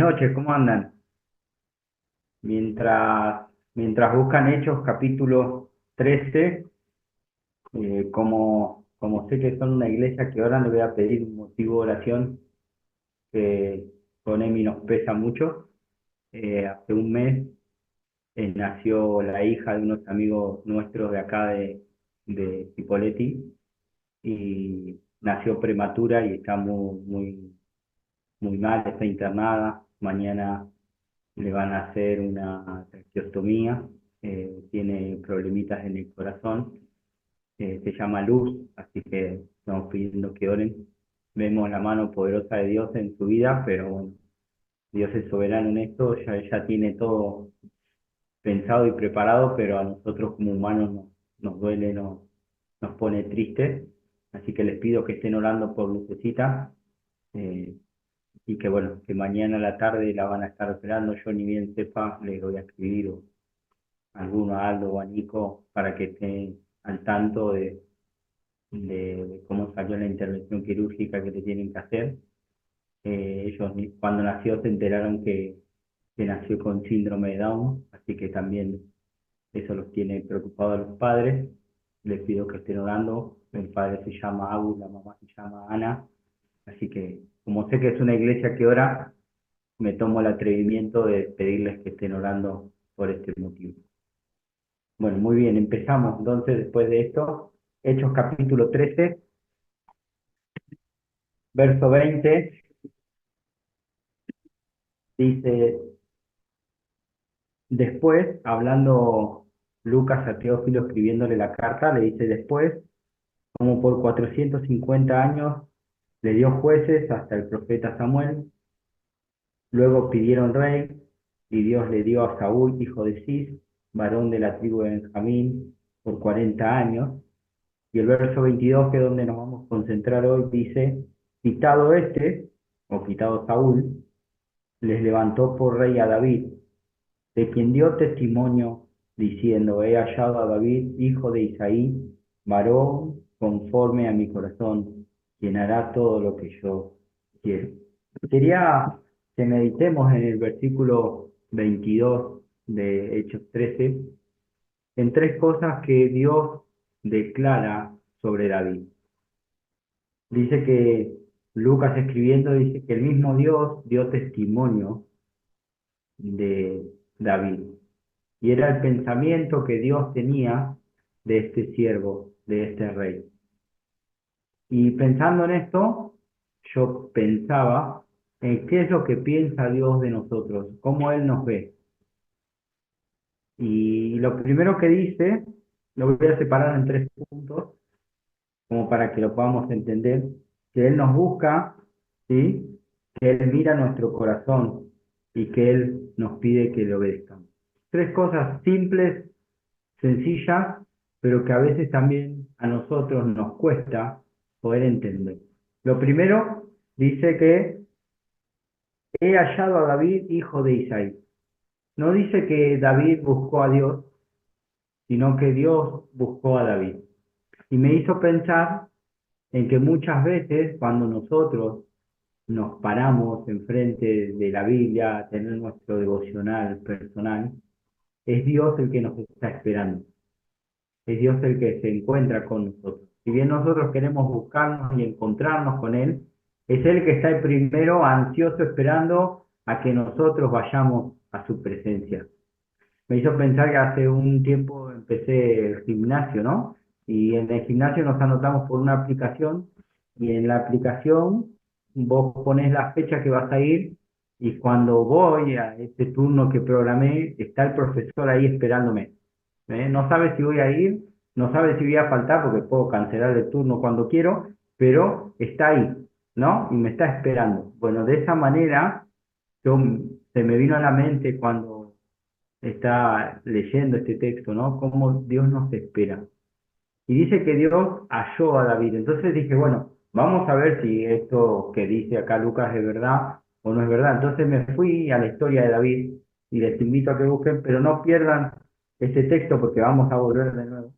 noches, ¿cómo andan? Mientras buscan Hechos capítulo 13, como sé que son una iglesia que oran, le voy a pedir un motivo de oración que con Emi nos pesa mucho. Hace un mes nació la hija de unos amigos nuestros de acá de Cipolletti y nació prematura y está muy mal, está internada. Mañana le van a hacer una traqueostomía, tiene problemitas en el corazón, se llama Luz, así que estamos pidiendo que oren. Vemos la mano poderosa de Dios en su vida, pero bueno, Dios es soberano en esto, ya tiene todo pensado y preparado, pero a nosotros como humanos nos duele, nos pone tristes, así que les pido que estén orando por Lucecita, eh, y que bueno, que mañana a la tarde la van a estar esperando. Yo ni bien sepa, les voy a escribir o alguno a Aldo o a Nico para que estén al tanto de cómo salió la intervención quirúrgica que le tienen que hacer. Ellos cuando nació se enteraron que nació con síndrome de Down, así que también eso los tiene preocupados a los padres. Les pido que estén orando. El padre se llama Agus, la mamá se llama Ana, así que como sé que es una iglesia que ora, me tomo el atrevimiento de pedirles que estén orando por este motivo. Bueno, muy bien, empezamos entonces después de esto. Hechos capítulo 13, verso 20, dice, después, hablando Lucas a Teófilo escribiéndole la carta, le dice después, como por 450 años, le dio jueces hasta el profeta Samuel, luego pidieron rey, y Dios le dio a Saúl, hijo de Cis, varón de la tribu de Benjamín, por 40 años. Y el verso 22, que es donde nos vamos a concentrar hoy, dice, quitado este, o quitado Saúl, les levantó por rey a David, de quien dio testimonio, diciendo, he hallado a David, hijo de Isaí, varón conforme a mi corazón, quien hará todo lo que yo quiero. Quería que meditemos en el versículo 22 de Hechos 13, en tres cosas que Dios declara sobre David. Dice que Lucas escribiendo dice que el mismo Dios dio testimonio de David. Y era el pensamiento que Dios tenía de este siervo, de este rey. Y pensando en esto, yo pensaba en qué es lo que piensa Dios de nosotros, cómo Él nos ve. Y lo primero que dice, lo voy a separar en tres puntos, como para que lo podamos entender, que Él nos busca, ¿sí? Que Él mira nuestro corazón y que Él nos pide que le obedezcamos. Tres cosas simples, sencillas, pero que a veces también a nosotros nos cuesta poder entender. Lo primero dice que he hallado a David, hijo de Isaí. No dice que David buscó a Dios, sino que Dios buscó a David. Y me hizo pensar en que muchas veces cuando nosotros nos paramos enfrente de la Biblia a tener nuestro devocional personal, es Dios el que nos está esperando, es Dios el que se encuentra con nosotros. Si bien nosotros queremos buscarnos y encontrarnos con Él, es Él que está el primero ansioso esperando a que nosotros vayamos a su presencia. Me hizo pensar que hace un tiempo empecé el gimnasio, ¿no? Y en el gimnasio nos anotamos por una aplicación y en la aplicación vos pones la fecha que vas a ir y cuando voy a este turno que programé, está el profesor ahí esperándome. No sabe si voy a ir, no sabe si voy a faltar porque puedo cancelar el turno cuando quiero, pero está ahí, ¿no? Y me está esperando. Bueno, de esa manera yo, se me vino a la mente cuando está leyendo este texto, ¿no? Cómo Dios nos espera. Y dice que Dios halló a David. Entonces dije, bueno, vamos a ver si esto que dice acá Lucas es verdad o no es verdad. Entonces me fui a la historia de David y les invito a que busquen, pero no pierdan este texto porque vamos a volver de nuevo.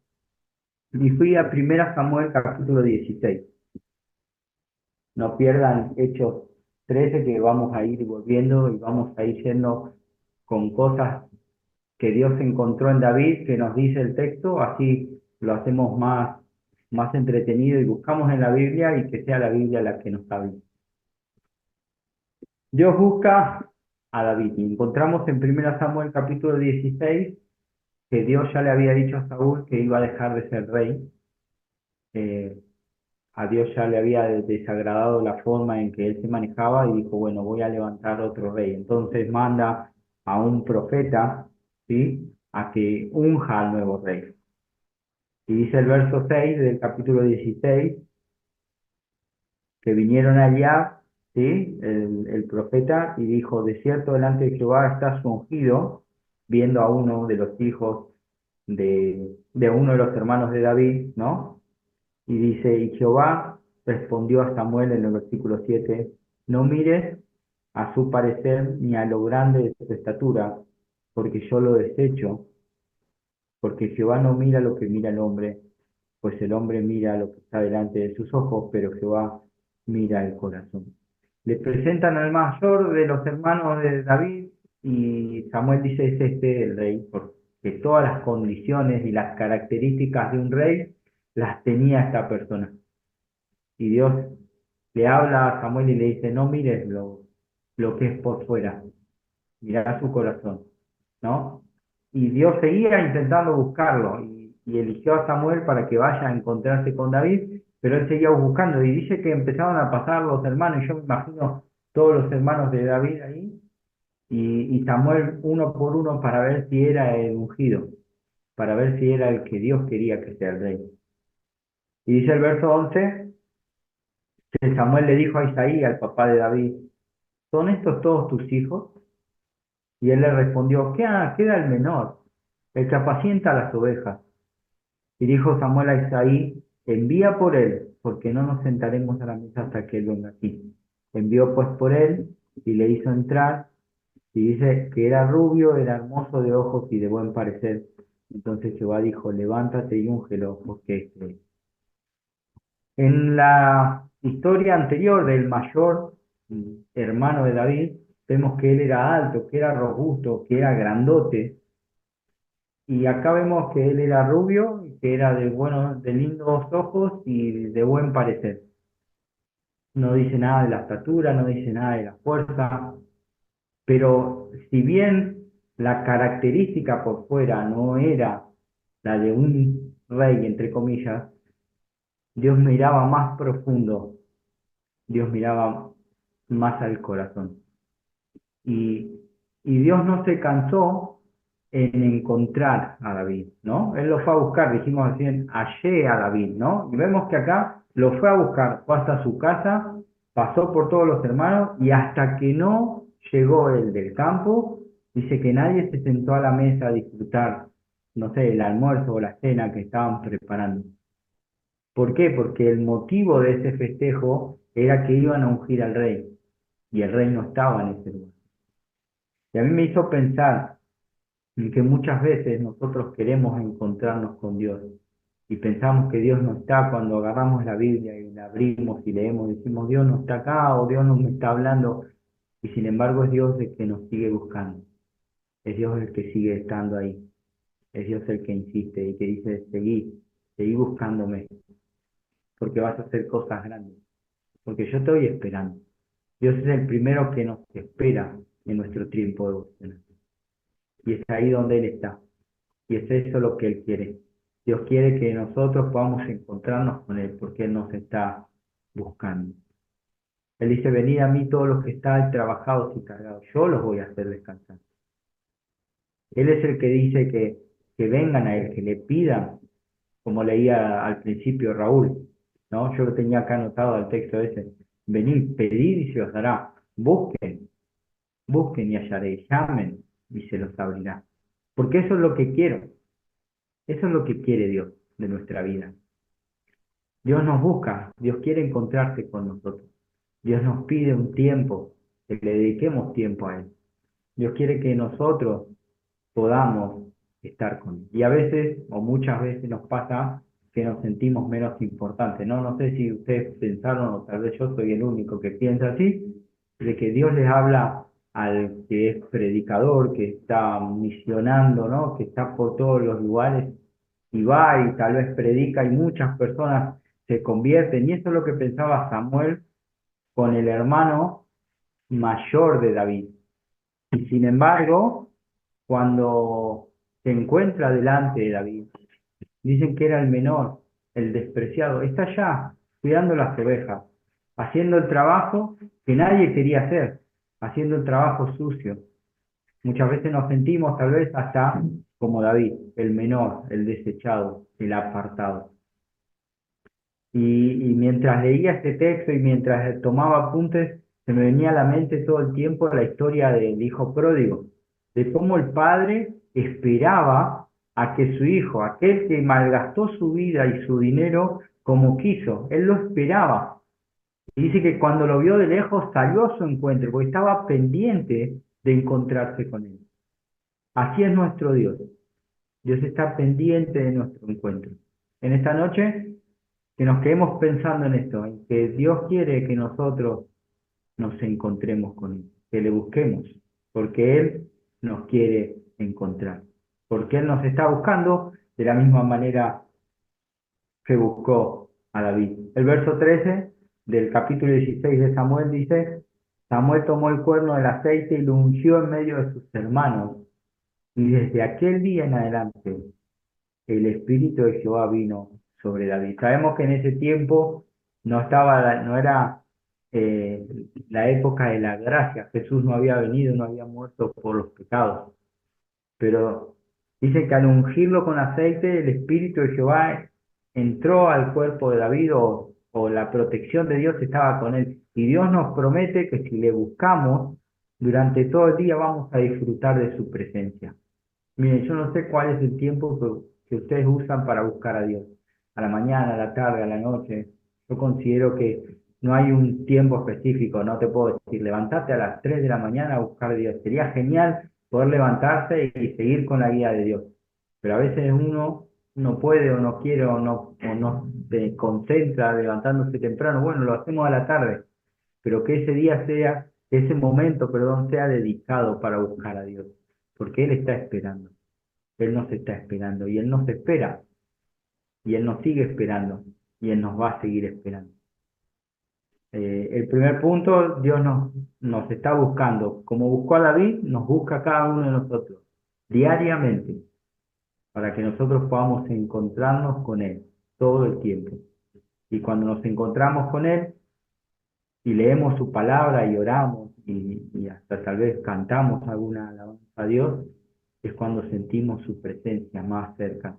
Y fui a 1 Samuel capítulo 16. No pierdan Hechos 13 que vamos a ir volviendo y vamos a ir yendo con cosas que Dios encontró en David, que nos dice el texto, así lo hacemos más entretenido y buscamos en la Biblia y que sea la Biblia la que nos hable. Dios busca a David y encontramos en 1 Samuel capítulo 16 que Dios ya le había dicho a Saúl que iba a dejar de ser rey. Eh, a Dios ya le había desagradado la forma en que él se manejaba y dijo, bueno, voy a levantar otro rey. Entonces manda a un profeta, ¿sí? A que unja al nuevo rey. Y dice el verso 6 del capítulo 16 que vinieron allá, ¿sí? El profeta y dijo, de cierto delante de Jehová estás ungido, viendo a uno de los hijos de uno de los hermanos de David, ¿no? Y dice, y Jehová respondió a Samuel en el versículo 7, no mires a su parecer ni a lo grande de su estatura, porque yo lo desecho, porque Jehová no mira lo que mira el hombre, pues el hombre mira lo que está delante de sus ojos, pero Jehová mira el corazón. Le presentan al mayor de los hermanos de David y Samuel dice, es este el rey, porque todas las condiciones y las características de un rey las tenía esta persona. Y Dios le habla a Samuel y le dice, no mires lo que es por fuera, mirá su corazón, ¿no? Y Dios seguía intentando buscarlo y eligió a Samuel para que vaya a encontrarse con David, pero él seguía buscando y dice que empezaron a pasar los hermanos, y yo me imagino todos los hermanos de David ahí, y Samuel uno por uno para ver si era el ungido, para ver si era el que Dios quería que sea el rey. Y dice el verso 11 que Samuel le dijo a Isaí, al papá de David, ¿son estos todos tus hijos? Y él le respondió, queda el menor, el que apacienta las ovejas. Y dijo Samuel a Isaí, envía por él, porque no nos sentaremos a la mesa hasta que él venga aquí. Envió pues por él y le hizo entrar, y dice que era rubio, era hermoso de ojos y de buen parecer. Entonces Jehová dijo, levántate y úngelo, porque este es. En la historia anterior del mayor hermano de David, vemos que él era alto, que era robusto, que era grandote, y acá vemos que él era rubio, y que era de lindos ojos y de buen parecer. No dice nada de la estatura, no dice nada de la fuerza, pero si bien la característica por fuera no era la de un rey, entre comillas, Dios miraba más profundo, Dios miraba más al corazón. Y, y Dios no se cansó en encontrar a David, ¿no? Él lo fue a buscar, dijimos así, hallé a David, ¿no? Y vemos que acá lo fue a buscar, fue hasta su casa, pasó por todos los hermanos y hasta que no llegó el del campo, dice que nadie se sentó a la mesa a disfrutar, no sé, el almuerzo o la cena que estaban preparando. ¿Por qué? Porque el motivo de ese festejo era que iban a ungir al rey y el rey no estaba en ese lugar. Y a mí me hizo pensar en que muchas veces nosotros queremos encontrarnos con Dios y pensamos que Dios no está cuando agarramos la Biblia y la abrimos y leemos, decimos Dios no está acá o Dios no me está hablando y sin embargo es Dios el que nos sigue buscando, es Dios el que sigue estando ahí, es Dios el que insiste y que dice seguí buscándome porque vas a hacer cosas grandes, porque yo estoy esperando. Dios es el primero que nos espera en nuestro tiempo devocional. Y es ahí donde Él está. Y es eso lo que Él quiere. Dios quiere que nosotros podamos encontrarnos con Él porque Él nos está buscando. Él dice, venid a mí todos los que están trabajados y cargados. Yo los voy a hacer descansar. Él es el que dice que vengan a Él, que le pidan, como leía al principio Raúl, ¿no? Yo lo tenía acá anotado al texto ese. Venid, pedid y se os dará. Busquen y hallaréis. Llamen y se los abrirá. Porque eso es lo que quiero. Eso es lo que quiere Dios de nuestra vida. Dios nos busca, Dios quiere encontrarse con nosotros. Dios nos pide un tiempo, que le dediquemos tiempo a Él. Dios quiere que nosotros podamos estar con Él. Y a veces, o muchas veces nos pasa que nos sentimos menos importantes, ¿no? No sé si ustedes pensaron, o tal vez yo soy el único que piensa así, de que Dios les habla al que es predicador, que está misionando, ¿no? Que está por todos los lugares y va y tal vez predica y muchas personas se convierten. Y eso es lo que pensaba Samuel con el hermano mayor de David. Y sin embargo, cuando se encuentra delante de David, dicen que era el menor, el despreciado. Está allá cuidando las ovejas, haciendo el trabajo que nadie quería hacer, haciendo el trabajo sucio. Muchas veces nos sentimos tal vez hasta como David, el menor, el desechado, el apartado. Y mientras leía este texto y mientras tomaba apuntes, se me venía a la mente todo el tiempo la historia del hijo pródigo, de cómo el padre esperaba a que su hijo, aquel que malgastó su vida y su dinero como quiso, él lo esperaba. Y dice que cuando lo vio de lejos salió a su encuentro, porque estaba pendiente de encontrarse con él. Así es nuestro Dios. Dios está pendiente de nuestro encuentro. En esta noche que nos quedemos pensando en esto, en que Dios quiere que nosotros nos encontremos con Él, que le busquemos, porque Él nos quiere encontrar, porque Él nos está buscando de la misma manera que buscó a David. El verso 13 del capítulo 16 de Samuel dice, Samuel tomó el cuerno del aceite y lo ungió en medio de sus hermanos, y desde aquel día en adelante el Espíritu de Jehová vino sobre David. Sabemos que en ese tiempo no era eh, la época de la gracia. Jesús no había venido, no había muerto por los pecados. Pero dice que al ungirlo con aceite, el Espíritu de Jehová entró al cuerpo de David o la protección de Dios estaba con él. Y Dios nos promete que si le buscamos, durante todo el día vamos a disfrutar de su presencia. Miren, yo no sé cuál es el tiempo que ustedes usan para buscar a Dios. A la mañana, a la tarde, a la noche. Yo considero que no hay un tiempo específico. No te puedo decir, levantate a las 3 de la mañana a buscar a Dios. Sería genial poder levantarse y seguir con la guía de Dios. Pero a veces uno no puede o no quiere o no se concentra levantándose temprano. Bueno, lo hacemos a la tarde. Pero que ese día sea, que ese momento, perdón, sea dedicado para buscar a Dios. Porque Él está esperando. Él nos está esperando y Él nos espera y Él nos sigue esperando y Él nos va a seguir esperando. El primer punto, Dios nos está buscando. Como buscó a David, nos busca a cada uno de nosotros diariamente para que nosotros podamos encontrarnos con Él todo el tiempo. Y cuando nos encontramos con Él y leemos su palabra y oramos y hasta tal vez cantamos alguna alabanza a Dios, es cuando sentimos su presencia más cerca.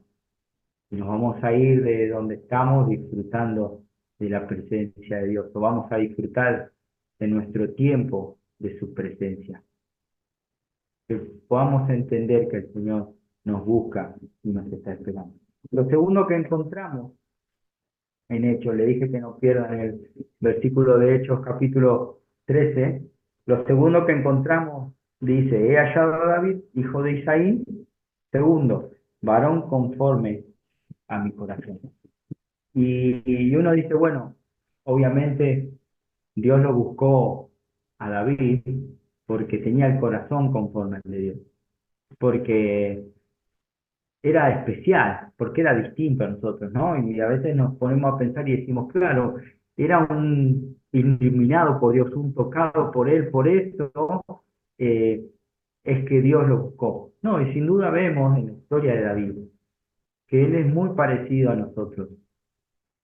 Y nos vamos a ir de donde estamos disfrutando de la presencia de Dios, o vamos a disfrutar de nuestro tiempo de su presencia. Que podamos entender que el Señor nos busca y nos está esperando. Lo segundo que encontramos en Hechos, le dije que no pierdan el versículo de Hechos capítulo 13, lo segundo que encontramos dice, he hallado a David, hijo de Isaí, segundo, varón conforme a mi corazón. Y uno dice, bueno, obviamente Dios lo buscó a David porque tenía el corazón conforme al de Dios, porque era especial, porque era distinto a nosotros, ¿no? Y a veces nos ponemos a pensar y decimos, claro, era un iluminado por Dios, un tocado por Él, por eso es que Dios lo buscó. No, y sin duda vemos en la historia de David que Él es muy parecido a nosotros,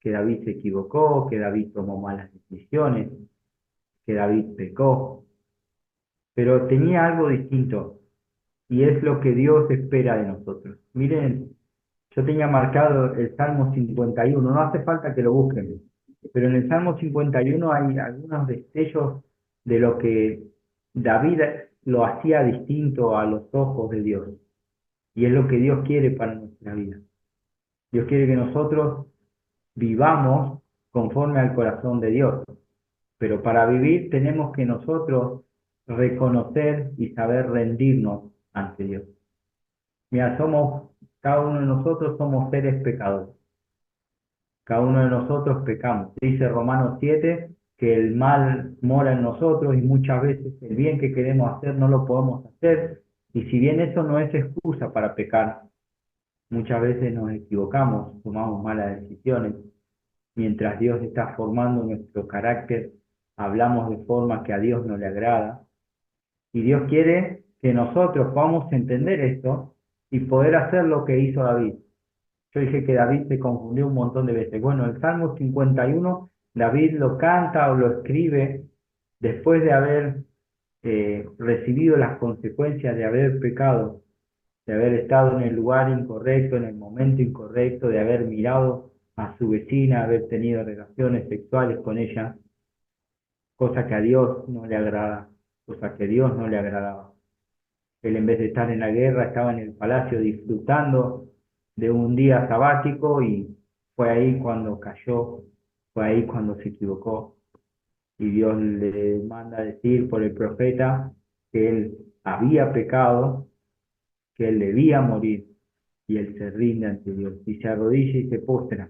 que David se equivocó, que David tomó malas decisiones, que David pecó, pero tenía algo distinto y es lo que Dios espera de nosotros. Miren, yo tenía marcado el Salmo 51, no hace falta que lo busquen, pero en el Salmo 51 hay algunos destellos de lo que David lo hacía distinto a los ojos de Dios y es lo que Dios quiere para nuestra vida. Dios quiere que nosotros vivamos conforme al corazón de Dios. Pero para vivir tenemos que nosotros reconocer y saber rendirnos ante Dios. Mira, cada uno de nosotros somos seres pecadores. Cada uno de nosotros pecamos. Dice Romanos 7 que el mal mora en nosotros y muchas veces el bien que queremos hacer no lo podemos hacer. Y si bien eso no es excusa para pecar, muchas veces nos equivocamos, tomamos malas decisiones. Mientras Dios está formando nuestro carácter, hablamos de forma que a Dios no le agrada. Y Dios quiere que nosotros podamos entender esto y poder hacer lo que hizo David. Yo dije que David se confundió un montón de veces. Bueno, el Salmo 51, David lo canta o lo escribe después de haber recibido las consecuencias de haber pecado, de haber estado en el lugar incorrecto, en el momento incorrecto, de haber mirado a su vecina, haber tenido relaciones sexuales con ella, cosa que a Dios no le agrada, cosa que a Dios no le agradaba. Él en vez de estar en la guerra estaba en el palacio disfrutando de un día sabático y fue ahí cuando cayó, fue ahí cuando se equivocó. Y Dios le manda decir por el profeta que él había pecado, que él debía morir y él se rinde ante Dios y se arrodilla y se postra.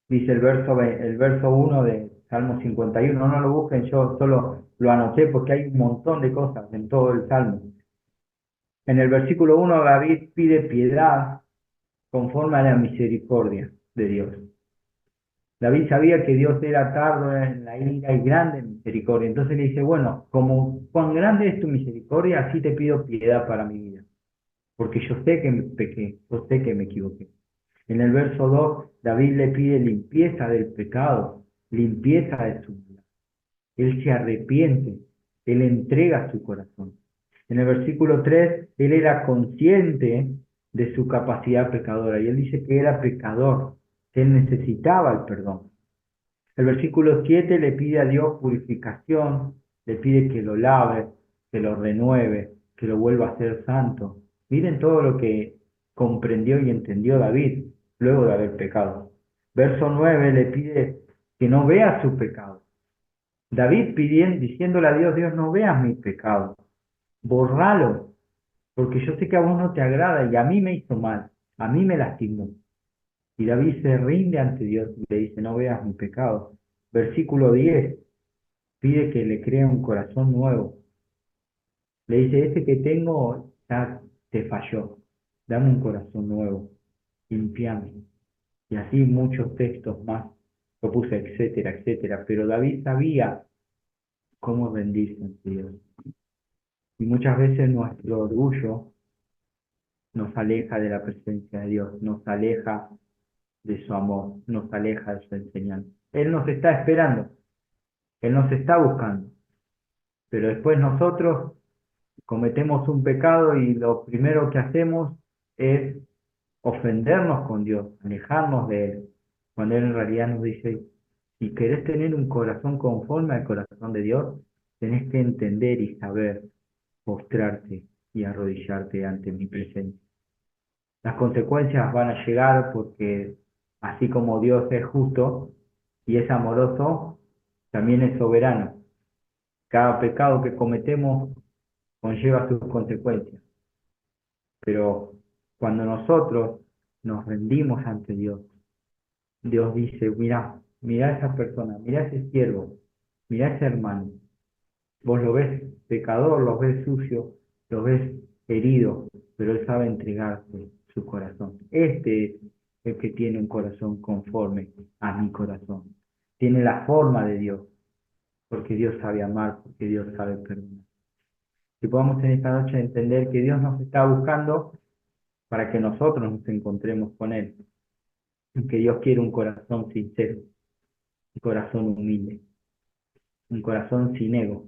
Dice el verso 1 de Salmo 51, no lo busquen, yo solo lo anoté porque hay un montón de cosas en todo el Salmo. En el versículo 1 David pide piedad conforme a la misericordia de Dios. David sabía que Dios era tardo en la ira y grande en misericordia. Entonces le dice, bueno, como cuán grande es tu misericordia, así te pido piedad para mi vida. Porque yo sé que me pequé, yo sé que me equivoqué. En el verso 2, David le pide limpieza del pecado, limpieza de su vida. Él se arrepiente, él entrega su corazón. En el versículo 3, él era consciente de su capacidad pecadora y él dice que era pecador, que él necesitaba el perdón. El versículo 7 le pide a Dios purificación, le pide que lo lave, que lo renueve, que lo vuelva a ser santo. Miren todo lo que comprendió y entendió David luego de haber pecado. Verso 9 le pide que no vea su pecado. David pidiendo, diciéndole a Dios, Dios, no veas mi pecado, borralo, porque yo sé que a vos no te agrada y a mí me hizo mal, a mí me lastimó. Y David se rinde ante Dios y le dice, no veas mi pecado. Versículo 10 pide que le crea un corazón nuevo. Le dice, este que tengo ya te falló, dame un corazón nuevo, limpiame. Y así muchos textos más, lo puse, etcétera, etcétera. Pero David sabía cómo rendirse ante Dios. Y muchas veces nuestro orgullo nos aleja de la presencia de Dios, nos aleja de su amor, nos aleja de su enseñanza. Él nos está esperando, Él nos está buscando, pero después nosotros cometemos un pecado y lo primero que hacemos es ofendernos con Dios, alejarnos de Él, cuando Él en realidad nos dice, si querés tener un corazón conforme al corazón de Dios, tenés que entender y saber postrarte y arrodillarte ante mi presencia. Las consecuencias van a llegar porque así como Dios es justo y es amoroso, también es soberano. Cada pecado que cometemos conlleva sus consecuencias. Pero cuando nosotros nos rendimos ante Dios, Dios dice, mira, mira a esa persona, mira a ese siervo, mira a ese hermano. Vos lo ves pecador, lo ves sucio, lo ves herido, pero él sabe entregarte su corazón. Este es el que tiene un corazón conforme a mi corazón. Tiene la forma de Dios, porque Dios sabe amar, porque Dios sabe perdonar. Que podamos en esta noche entender que Dios nos está buscando para que nosotros nos encontremos con Él. Y que Dios quiere un corazón sincero, un corazón humilde, un corazón sin ego,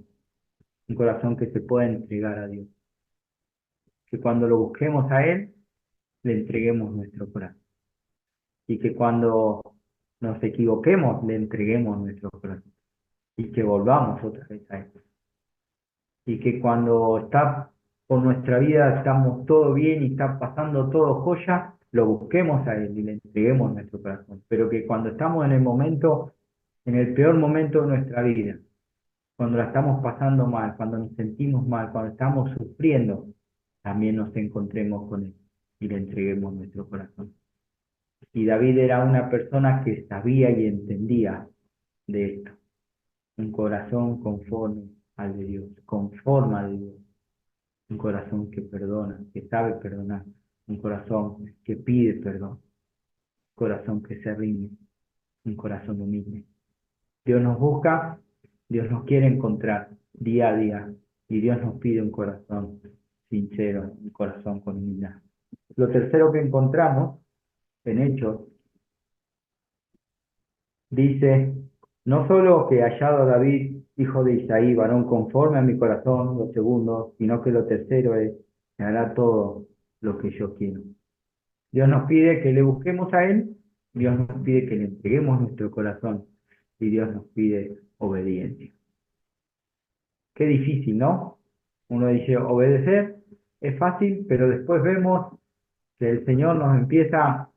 un corazón que se pueda entregar a Dios. Que cuando lo busquemos a Él, le entreguemos nuestro corazón. Y que cuando nos equivoquemos, le entreguemos nuestro corazón. Y que volvamos otra vez a Él. Y que cuando está por nuestra vida, estamos todo bien y está pasando todo joya, lo busquemos a Él y le entreguemos nuestro corazón. Pero que cuando estamos en el momento, en el peor momento de nuestra vida, cuando la estamos pasando mal, cuando nos sentimos mal, cuando estamos sufriendo, también nos encontremos con Él y le entreguemos nuestro corazón. Y David era una persona que sabía y entendía de esto. un corazón conforme al de Dios, conforme al de Dios, un corazón que perdona, que sabe perdonar, un corazón que pide perdón, un corazón que se rinde, un corazón humilde. Dios nos busca, Dios nos quiere encontrar día a día y Dios nos pide un corazón sincero, un corazón con humildad. Lo tercero que encontramos en Hechos dice, no solo que hallado a David, hijo de Isaí, varón conforme a mi corazón, lo segundo, sino que lo tercero es, que hará todo lo que yo quiero. Dios nos pide que le busquemos a Él, Dios nos pide que le entreguemos nuestro corazón y Dios nos pide obediencia. Qué difícil, ¿no? Uno dice, obedecer es fácil, pero después vemos que el Señor nos empieza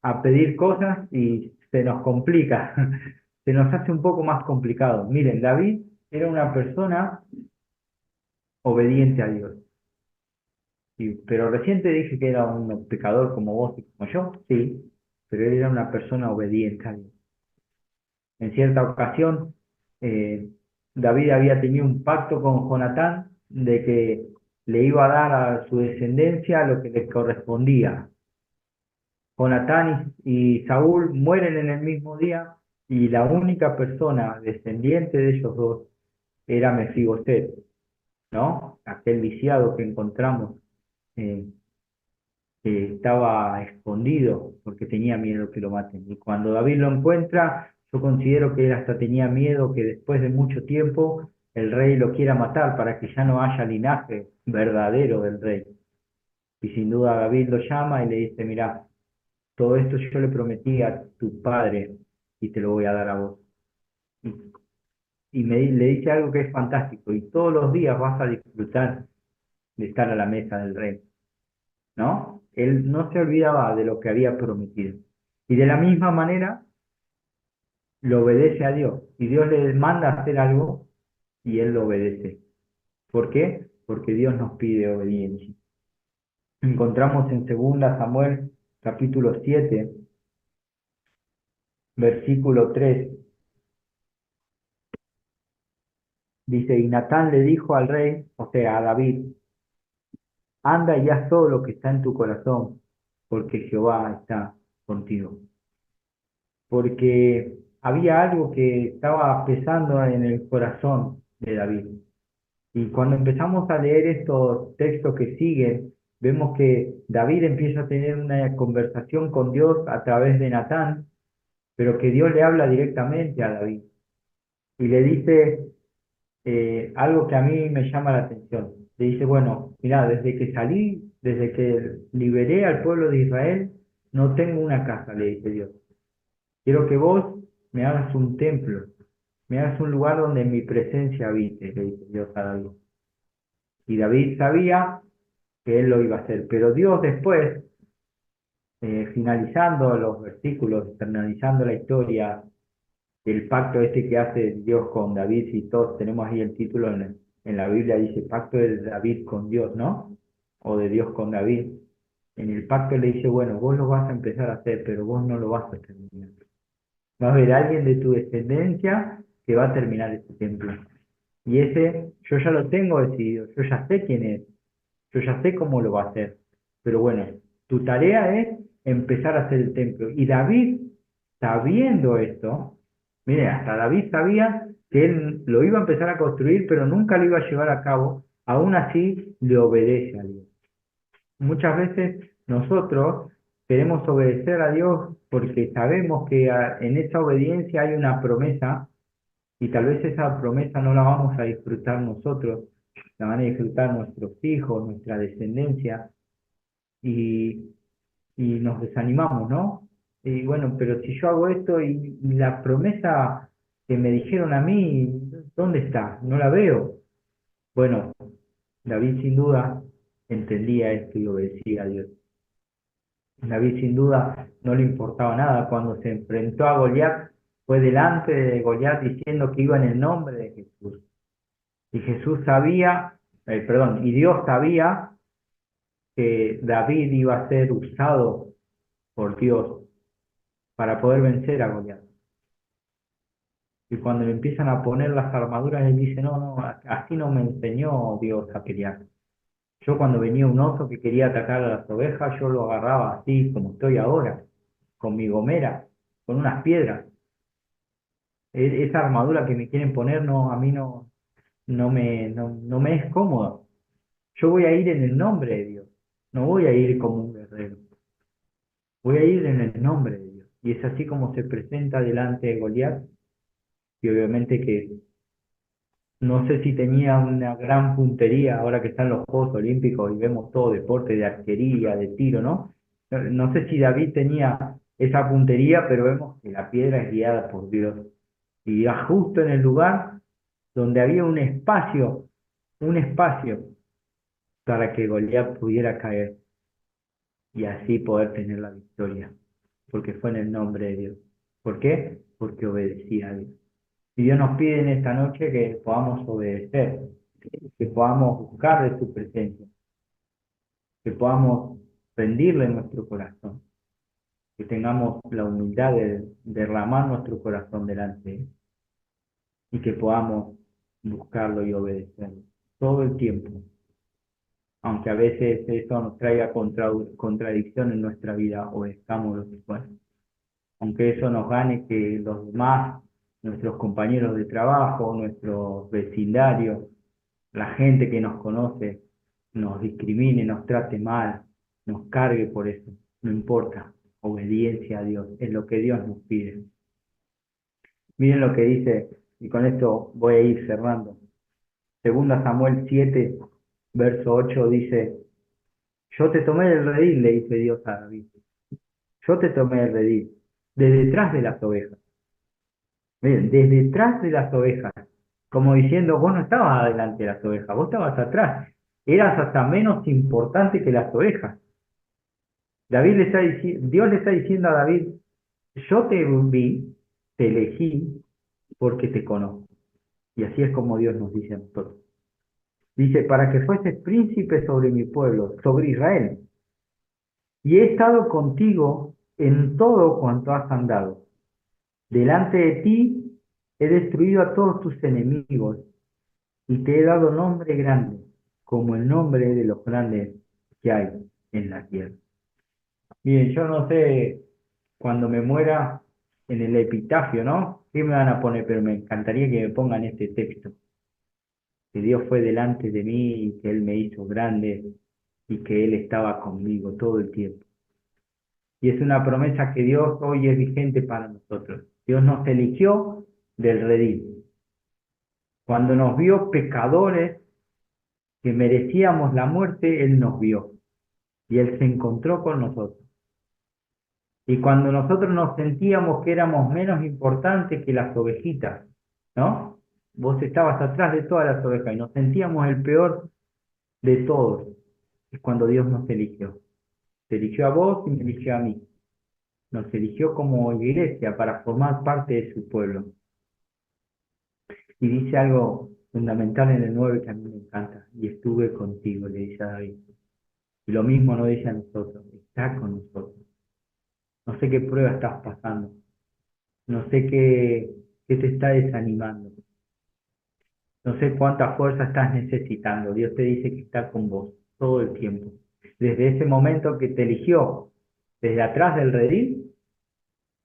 a pedir cosas y se nos complica, se nos hace un poco más complicado. Miren, David era una persona obediente a Dios, pero recién te dije que era un pecador como vos y como yo, sí, pero él era una persona obediente a Dios. En cierta ocasión, eh, David había tenido un pacto con Jonatán de que le iba a dar a su descendencia lo que le correspondía. Jonatán y Saúl mueren en el mismo día y la única persona descendiente de ellos dos era Mefiboset, ¿no? Aquel lisiado que encontramos, eh, que estaba escondido porque tenía miedo que lo maten. Y cuando David lo encuentra, yo considero que él hasta tenía miedo que después de mucho tiempo el rey lo quiera matar para que ya no haya linaje verdadero del rey. Y sin duda David lo llama y le dice, mira, todo esto yo le prometí a tu padre y te lo voy a dar a vos. Y, le dice algo que es fantástico, y todos los días vas a disfrutar de estar a la mesa del rey, ¿no? Él no se olvidaba de lo que había prometido. Y de la misma manera lo obedece a Dios. Y Dios le manda a hacer algo y él lo obedece. ¿Por qué? Porque Dios nos pide obediencia. Encontramos en 2 Samuel capítulo 7 versículo 3. Dice, y Natán le dijo al rey, o sea, a David, anda y haz todo lo que está en tu corazón, porque Jehová está contigo. Porque había algo que estaba pesando en el corazón de David. Y cuando empezamos a leer estos textos que siguen, vemos que David empieza a tener una conversación con Dios a través de Natán, pero que Dios le habla directamente a David. Y le dice, algo que a mí me llama la atención. Le dice, bueno, mira, desde que salí, desde que liberé al pueblo de Israel, no tengo una casa, le dice Dios. Quiero que vos me hagas un templo, me hagas un lugar donde mi presencia habite, le dice Dios a David. Y David sabía que él lo iba a hacer, pero Dios después, finalizando los versículos, finalizando la historia, el pacto este que hace Dios con David, y todos tenemos ahí el título en la Biblia, dice pacto de David con Dios, ¿no? O de Dios con David. En el pacto le dice, bueno, vos lo vas a empezar a hacer, pero vos no lo vas a terminar. Va a haber alguien de tu descendencia que va a terminar este templo. Y ese, yo ya lo tengo decidido, yo ya sé quién es, yo ya sé cómo lo va a hacer. Pero bueno, tu tarea es empezar a hacer el templo. Y David, sabiendo esto, mire, hasta David sabía que él lo iba a empezar a construir, pero nunca lo iba a llevar a cabo. Aún así, le obedece a Dios. Muchas veces nosotros queremos obedecer a Dios porque sabemos que en esa obediencia hay una promesa y tal vez esa promesa no la vamos a disfrutar nosotros, la van a disfrutar nuestros hijos, nuestra descendencia, y, y nos desanimamos, ¿no? Y bueno, pero si yo hago esto y la promesa que me dijeron a mí, ¿dónde está? No la veo. Bueno, David sin duda entendía esto y obedecía a Dios. David sin duda no le importaba nada. Cuando se enfrentó a Goliat, fue delante de Goliat diciendo que iba en el nombre de Jesús. Y Jesús sabía, perdón, y Dios sabía que David iba a ser usado por Dios para poder vencer a Goliat. Y cuando le empiezan a poner las armaduras, él dice, no, no, así no me enseñó Dios a pelear. Yo cuando venía un oso que quería atacar a las ovejas, yo lo agarraba así como estoy ahora, con mi gomera, con unas piedras. Esa armadura que me quieren poner, no, a mí no me es cómodo. Yo voy a ir en el nombre de Dios, no voy a ir como un guerrero, voy a ir en el nombre de Dios. Y es así como se presenta delante de Goliat, y obviamente que no sé si tenía una gran puntería, ahora que están los Juegos Olímpicos y vemos todo deporte de arquería, de tiro, ¿no? No sé si David tenía esa puntería, pero vemos que la piedra es guiada por Dios. Y iba justo en el lugar donde había un espacio para que Goliat pudiera caer y así poder tener la victoria, porque fue en el nombre de Dios. ¿Por qué? Porque obedecía a Dios. Y Dios nos pide en esta noche que podamos obedecer, que podamos buscar de su presencia, que podamos rendirle nuestro corazón, que tengamos la humildad de derramar nuestro corazón delante de Él y que podamos buscarlo y obedecerlo todo el tiempo, aunque a veces eso nos traiga contradicción en nuestra vida, obedezcamos lo que fuera. Aunque eso nos gane que los demás, nuestros compañeros de trabajo, nuestros vecindarios, la gente que nos conoce, nos discrimine, nos trate mal, nos cargue por eso. No importa, obediencia a Dios, es lo que Dios nos pide. Miren lo que dice, y con esto voy a ir cerrando. Segunda Samuel 7, verso 8 dice, yo te tomé del redil, le dice Dios a David. Yo te tomé del redil, de detrás de las ovejas. Miren, de detrás de las ovejas. Como diciendo, vos no estabas adelante de las ovejas, vos estabas atrás. Eras hasta menos importante que las ovejas. Dios le está diciendo a David, yo te vi, te elegí porque te conozco. Y así es como Dios nos dice a nosotros. Dice, para que fueses príncipe sobre mi pueblo, sobre Israel. Y he estado contigo en todo cuanto has andado. Delante de ti he destruido a todos tus enemigos y te he dado nombre grande, como el nombre de los grandes que hay en la tierra. Miren, yo no sé cuando me muera en el epitafio, ¿no? ¿Qué me van a poner? Pero me encantaría que me pongan este texto, que Dios fue delante de mí y que Él me hizo grande y que Él estaba conmigo todo el tiempo. Y es una promesa que Dios hoy es vigente para nosotros. Dios nos eligió del redil. Cuando nos vio pecadores que merecíamos la muerte, Él nos vio y Él se encontró con nosotros. Y cuando nosotros nos sentíamos que éramos menos importantes que las ovejitas, ¿no? Vos estabas atrás de todas las ovejas y nos sentíamos el peor de todos. Es cuando Dios nos eligió. Te eligió a vos y me eligió a mí. Nos eligió como iglesia para formar parte de su pueblo. Y dice algo fundamental en el 9 que a mí me encanta. Y estuve contigo, le dice a David. Y lo mismo nos dice a nosotros. Está con nosotros. No sé qué prueba estás pasando. No sé qué te está desanimando. No sé cuánta fuerza estás necesitando. Dios te dice que está con vos todo el tiempo. Desde ese momento que te eligió, desde atrás del redil,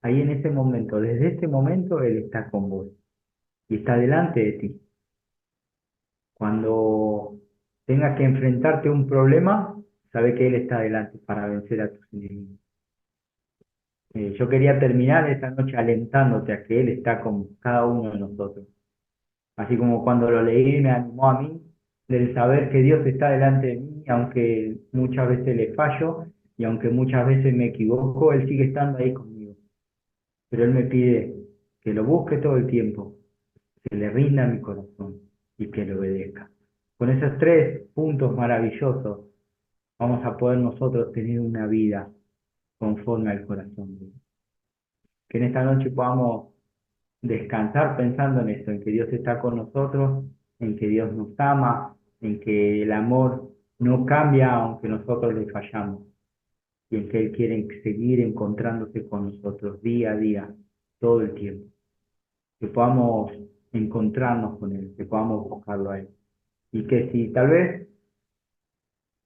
ahí en ese momento, desde ese momento Él está con vos y está delante de ti. Cuando tengas que enfrentarte a un problema, sabe que Él está delante para vencer a tus enemigos. Yo quería terminar esta noche alentándote a que Él está con cada uno de nosotros. Así como cuando lo leí me animó a mí, del saber que Dios está delante de mí, aunque muchas veces le fallo y aunque muchas veces me equivoco, Él sigue estando ahí conmigo. Pero Él me pide que lo busque todo el tiempo, que le rinda mi corazón y que le obedezca. Con esos tres puntos maravillosos vamos a poder nosotros tener una vida conforme al corazón de Dios. Que en esta noche podamos descansar pensando en esto, en que Dios está con nosotros, en que Dios nos ama, en que el amor no cambia aunque nosotros le fallamos, y en que Él quiere seguir encontrándose con nosotros día a día, todo el tiempo. que podamos encontrarnos con Él, que podamos buscarlo a Él. Y que si tal vez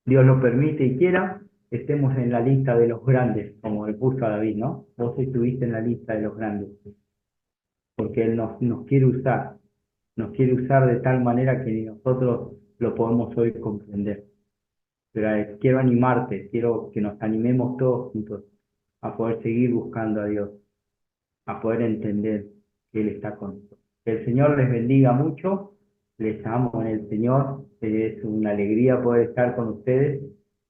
Dios lo permite y quiera, estemos en la lista de los grandes, como le puso a David, ¿no? Vos estuviste en la lista de los grandes, porque Él nos quiere usar de tal manera que ni nosotros lo podemos hoy comprender. Pero quiero animarte, quiero que nos animemos todos juntos a poder seguir buscando a Dios, a poder entender que Él está con nosotros. Que el Señor les bendiga mucho, les amo en el Señor, es una alegría poder estar con ustedes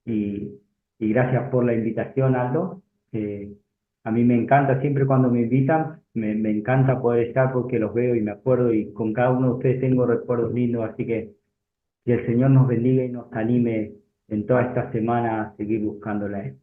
y, y gracias por la invitación, Aldo. A mí me encanta, siempre cuando me invitan, me encanta poder estar porque los veo y me acuerdo y con cada uno de ustedes tengo recuerdos lindos, así que el Señor nos bendiga y nos anime en toda esta semana a seguir buscándola a Él.